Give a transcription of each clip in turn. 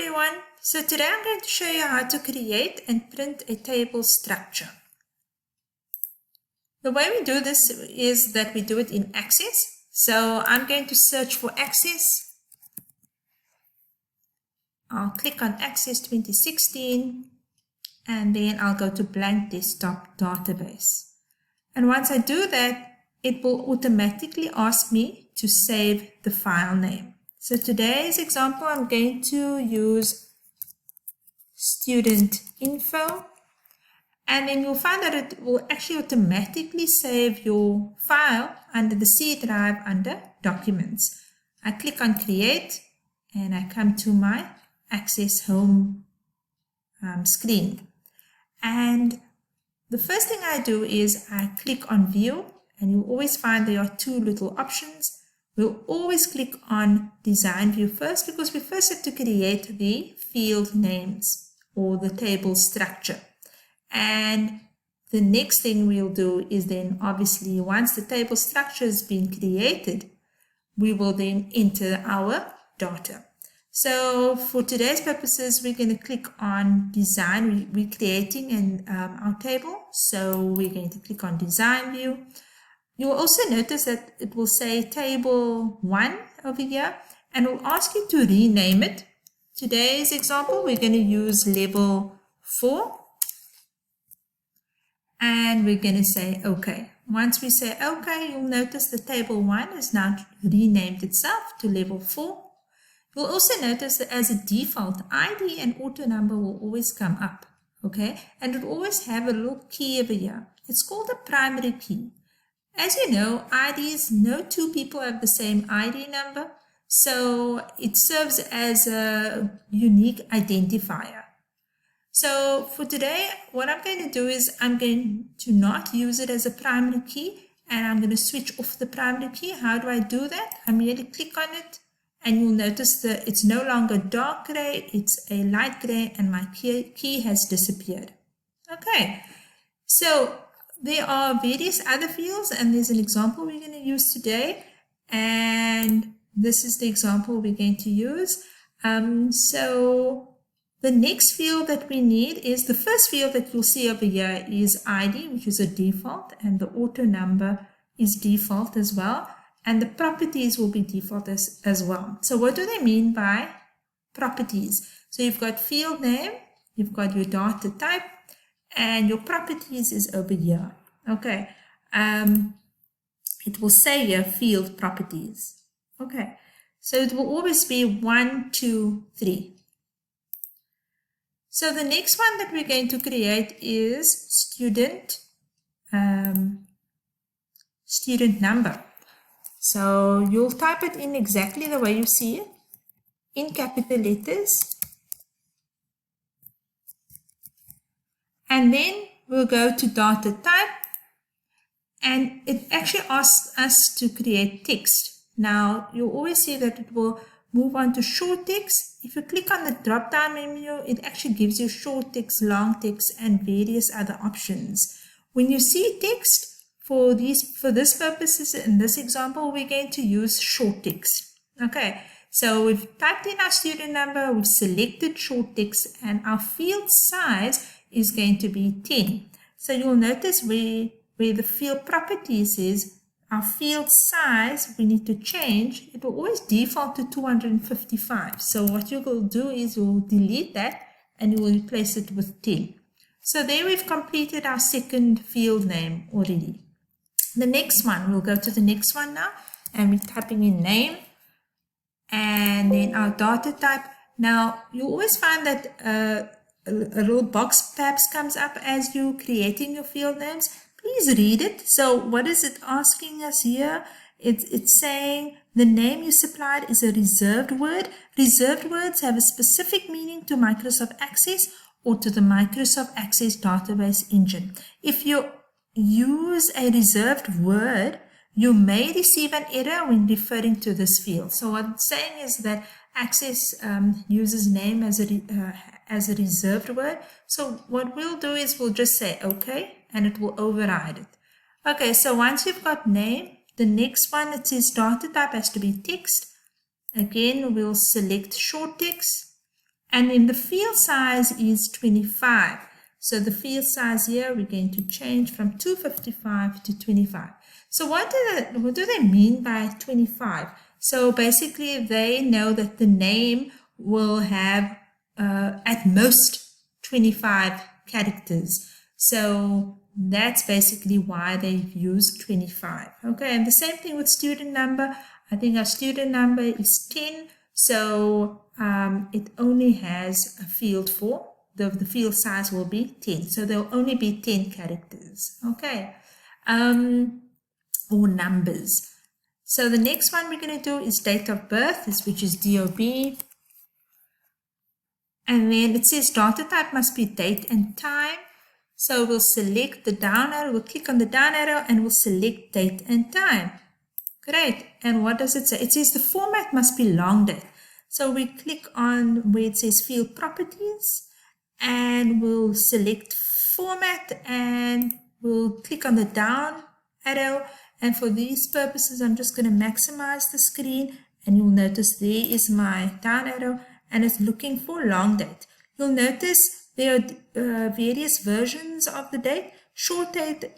everyone. So today I'm going to show you how to create and print a table structure. The way we do this is that we do it in Access. So I'm going to search for Access. I'll click on Access 2016 and then I'll go to blank desktop database. And once I do that, it will automatically ask me to save the file name. So today's example, I'm going to use student info, and then you'll find that it will actually automatically save your file under the C drive under documents. I click on create and I come to my Access home screen. And the first thing I do is I click on view, and you'll always find there are two little options. We'll always click on design view first because we first have to create the field names or the table structure. And the next thing we'll do is then obviously once the table structure has been created, we will then enter our data. So for today's purposes, we're going to click on design. We're creating our table. So we're going to click on design view. You'll also notice that it will say table 1 over here, and it will ask you to rename it. Today's example, we're going to use level 4, and we're going to say OK. Once we say OK, you'll notice the table 1 has now renamed itself to level 4. You'll also notice that as a default, ID and auto number will always come up, okay? And it will always have a little key over here. It's called a primary key. As you know, IDs, no two people have the same ID number, so it serves as a unique identifier. So for today, what I'm going to do is I'm going to not use it as a primary key, and I'm going to switch off the primary key. How do I do that? I merely click on it, and you'll notice that it's no longer dark gray, it's a light gray, and my key has disappeared. Okay, so there are various other fields, and there's an example we're going to use today, and this is the example we're going to use. So the next field that we need is the first field that you'll see over here is ID, which is a default, and the auto number is default as well, and the properties will be default as well. So what do they mean by properties? So you've got field name, you've got your data type, and your properties is over here. Okay, it will say here field properties. Okay, so it will always be 1, 2, 3. So the next one that we're going to create is student number. So you'll type it in exactly the way you see it, in capital letters. And then we'll go to data type, and it actually asks us to create text. Now, you'll always see that it will move on to short text. If you click on the drop-down menu, it actually gives you short text, long text, and various other options. When you see text, for this purposes, in this example, we're going to use short text. Okay. So we've typed in our student number, we've selected short text, and our field size is going to be 10. So you'll notice where the field properties is, our field size, we need to change. It will always default to 255. So what you will do is you'll delete that and you will replace it with 10. So there we've completed our second field name already. The next one, we'll go to the next one now, and we're typing in name and then our data type. Now, you always find that a little box perhaps comes up as you're creating your field names. Please read it. So what is it asking us here? It's saying the name you supplied is a reserved word. Reserved words have a specific meaning to Microsoft Access or to the Microsoft Access database engine. If you use a reserved word, you may receive an error when referring to this field. So what I'm saying is that Access uses name as a reserved word. So what we'll do is we'll just say OK, and it will override it. Okay, so once you've got name, the next one, it says data type has to be text. Again, we'll select short text. And then the field size is 25. So the field size here, we're going to change from 255 to 25. So what do they mean by 25? So basically they know that the name will have at most 25 characters. So that's basically why they've used 25. Okay, and the same thing with student number. I think our student number is 10. So it only has a field for, the field size will be 10. So there'll only be 10 characters. Okay, or numbers. So the next one we're going to do is date of birth, which is DOB. And then it says data type must be date and time. So we'll select the down arrow, we'll click on the down arrow and we'll select date and time. Great. And what does it say? It says the format must be long date. So we click on where it says field properties and we'll select format and we'll click on the down arrow. And for these purposes, I'm just going to maximize the screen and you'll notice there is my down arrow and it's looking for long date. You'll notice there are various versions of the date. Short date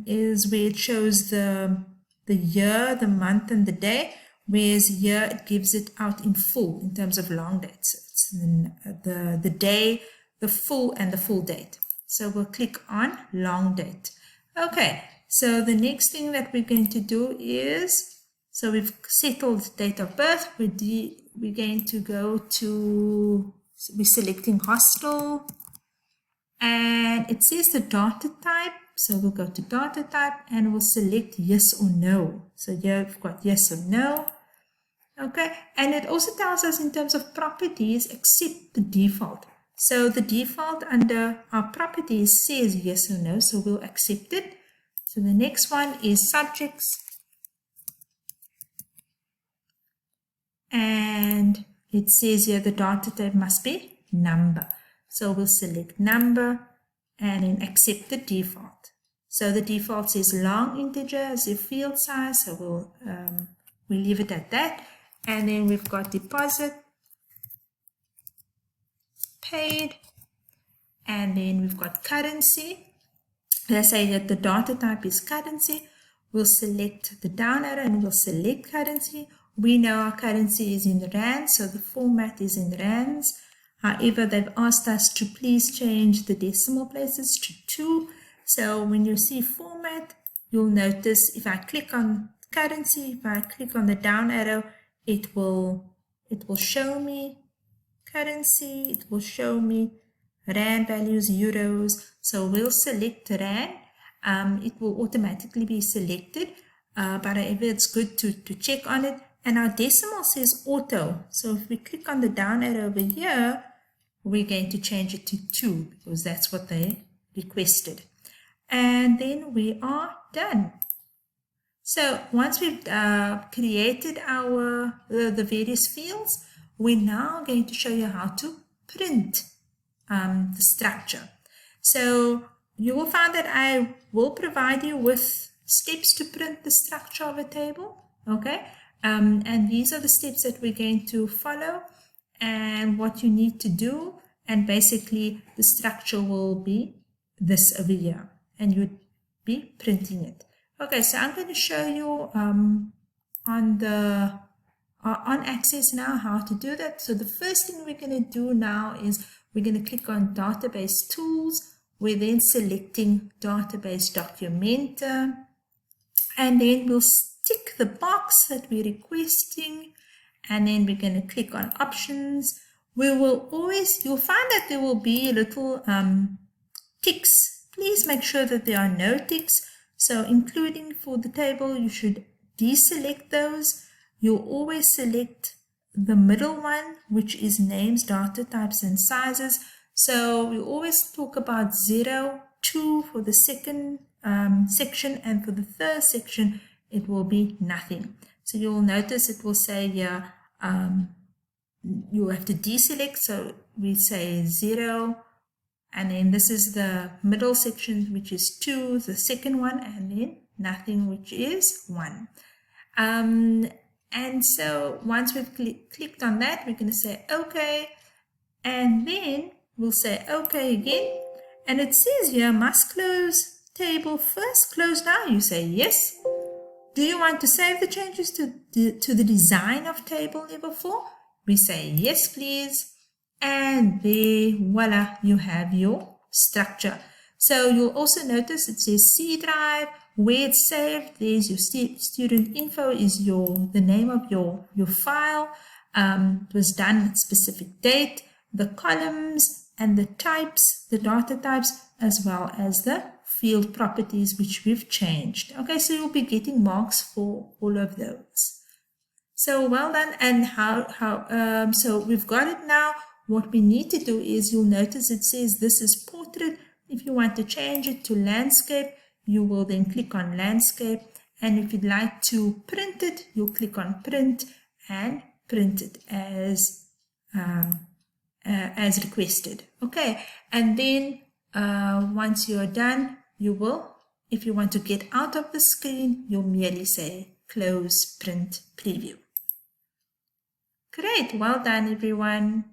is where it shows the year, the month and the day, whereas here it gives it out in full in terms of long dates. It's the day, the full and the full date. So we'll click on long date. Okay, so the next thing that we're going to do is, so we've settled date of birth. We're going to go to, we're selecting hostel and it says the data type. So we'll go to data type and we'll select yes or no. So here we've got yes or no. Okay, and it also tells us in terms of properties, accept the default. So the default under our properties says yes or no, so we'll accept it. So the next one is subjects. And it says here the data type must be number. So we'll select number and then accept the default. So the default says long integer as the field size. So we'll leave it at that. And then we've got deposit, paid, and then we've got currency. Let's say that the data type is currency. We'll select the down arrow and we'll select currency. We know our currency is in rands, so the format is in rands. However, they've asked us to please change the decimal places to 2. So when you see format, you'll notice if I click on currency, if I click on the down arrow, it will show me currency, it will show me rand values, euros. So we'll select rand. It will automatically be selected, but however, it's good to check on it. And our decimal says auto. So if we click on the down arrow over here, we're going to change it to 2 because that's what they requested. And then we are done. So once we've created the various fields, we're now going to show you how to print the structure. So you will find that I will provide you with steps to print the structure of a table. Okay. And these are the steps that we're going to follow and what you need to do. And basically the structure will be this over here and you'd be printing it. Okay, so I'm going to show you on Access now how to do that. So the first thing we're going to do now is we're going to click on Database Tools. We're then selecting Database Documenter. And then we'll tick the box that we're requesting and then we're going to click on options. You'll find that there will be little ticks. Please make sure that there are no ticks. So including for the table, you should deselect those. You'll always select the middle one, which is names, data types and sizes. So we always talk about 0, 2 for the second section, and for the third section it will be nothing. So you'll notice it will say here you have to deselect, so we say 0, and then this is the middle section, which is 2, the second one, and then nothing, which is 1. And so once we've clicked on that, we're going to say okay, And then we'll say OK again. And it says here, must close table first. Close now. You say yes. Do you want to save the changes to the design of table level 4? We say yes, please. And there, voila, you have your structure. So you'll also notice it says C drive, where it's saved. There's your student info is the name of your file. It was done at specific date, the columns and the types, the data types, as well as the field properties which we've changed. Okay, so you'll be getting marks for all of those. So well done. And so we've got it now. What we need to do is, you'll notice it says this is portrait. If you want to change it to landscape, you will then click on landscape. And if you'd like to print it, you'll click on print and print it as requested. Okay, and then once you're done, you will, if you want to get out of the screen, you'll merely say close print preview. Great, well done everyone.